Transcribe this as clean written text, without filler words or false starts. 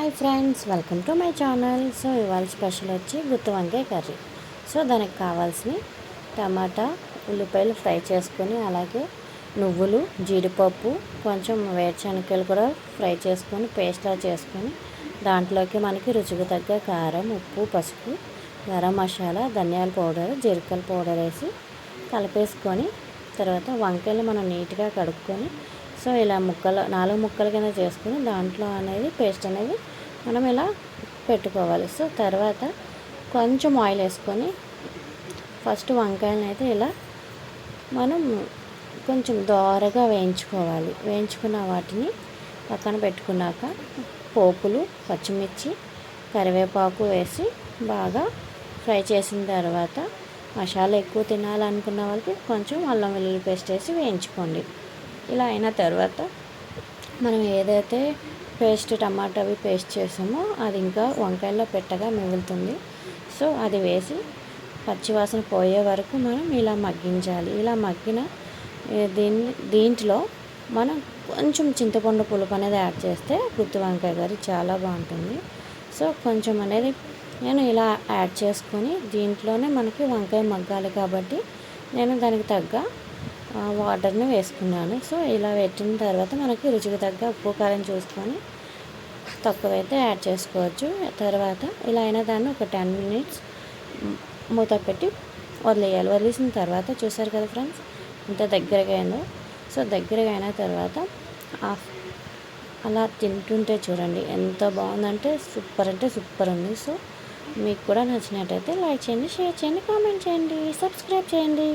Hi friends, welcome to my channel. So ఇవాళ special వచ్చి గుత్తి వంకాయ కర్రీ. సో దానికి కావాల్సిన టమాటా, ఉల్లిపాయలు ఫ్రై చేసుకొని, అలాగే నువ్వులు, జీడిపప్పు, కొంచెం వేరుశనగలు కూడా ఫ్రై చేసుకొని పేస్ట్లా చేసుకొని, దాంట్లోకి మనకి రుచికి తగ్గ కారం, ఉప్పు, పసుపు, గరం మసాలా, ధనియాల పౌడర్, జీలకర్ర పౌడర్ వేసి కలిపేసుకొని, తర్వాత వంకాయలు మనం నీట్గా కడుక్కొని, సో ఇలా ముక్కలు 4 ముక్కల కింద చేసుకుని దాంట్లో అనేది పేస్ట్ అనేది మనం ఇలా పెట్టుకోవాలి. సో తర్వాత కొంచెం ఆయిల్ వేసుకొని ఫస్ట్ వంకాయలను అయితే ఇలా మనం కొంచెం దోరగా వేయించుకోవాలి. వేయించుకున్న వాటిని పక్కన పెట్టుకున్నాక పోపులు, పచ్చిమిర్చి, కరివేపాకు వేసి బాగా ఫ్రై చేసిన తర్వాత మసాలా ఎక్కువ తినాలనుకున్న వాళ్ళకి కొంచెం అల్లం వెల్లుల్లి పేస్ట్ వేసి వేయించుకోండి. ఇలా అయిన తర్వాత మనం ఏదైతే టమాటా అవి పేస్ట్ చేసామో అది ఇంకా వంకాయల్లో పెట్టగా మిగులుతుంది. సో అది వేసి పచ్చివాసన పోయే వరకు మనం ఇలా మగ్గించాలి. ఇలా మగ్గిన దీంట్లో మనం కొంచెం చింతపండు పులుపు అనేది యాడ్ చేస్తే గుత్తి వంకాయ కర్రీ చాలా బాగుంటుంది. సో కొంచెం అనేది నేను ఇలా యాడ్ చేసుకొని దీంట్లోనే మనకి వంకాయ మగ్గాలి కాబట్టి నేను దానికి తగ్గ వాటర్ని వేసుకున్నాను. సో ఇలా పెట్టిన తర్వాత మనకి రుచికి తగ్గ ఉప్పు కారం చూసుకొని తక్కువైతే యాడ్ చేసుకోవచ్చు. తర్వాత ఇలా అయినా దాన్ని ఒక 10 minutes మూత పెట్టి వదిలేయాలి. వదిలేసిన తర్వాత చూసారు కదా ఫ్రెండ్స్, ఇంత దగ్గరగా అయిందో. సో దగ్గరగా అయిన తర్వాత అలా తింటుంటే చూడండి ఎంత బాగుందంటే సూపర్ ఉంది. సో మీకు కూడా నచ్చినట్టయితే లైక్ చేయండి, షేర్ చేయండి, కామెంట్ చేయండి, సబ్స్క్రైబ్ చేయండి.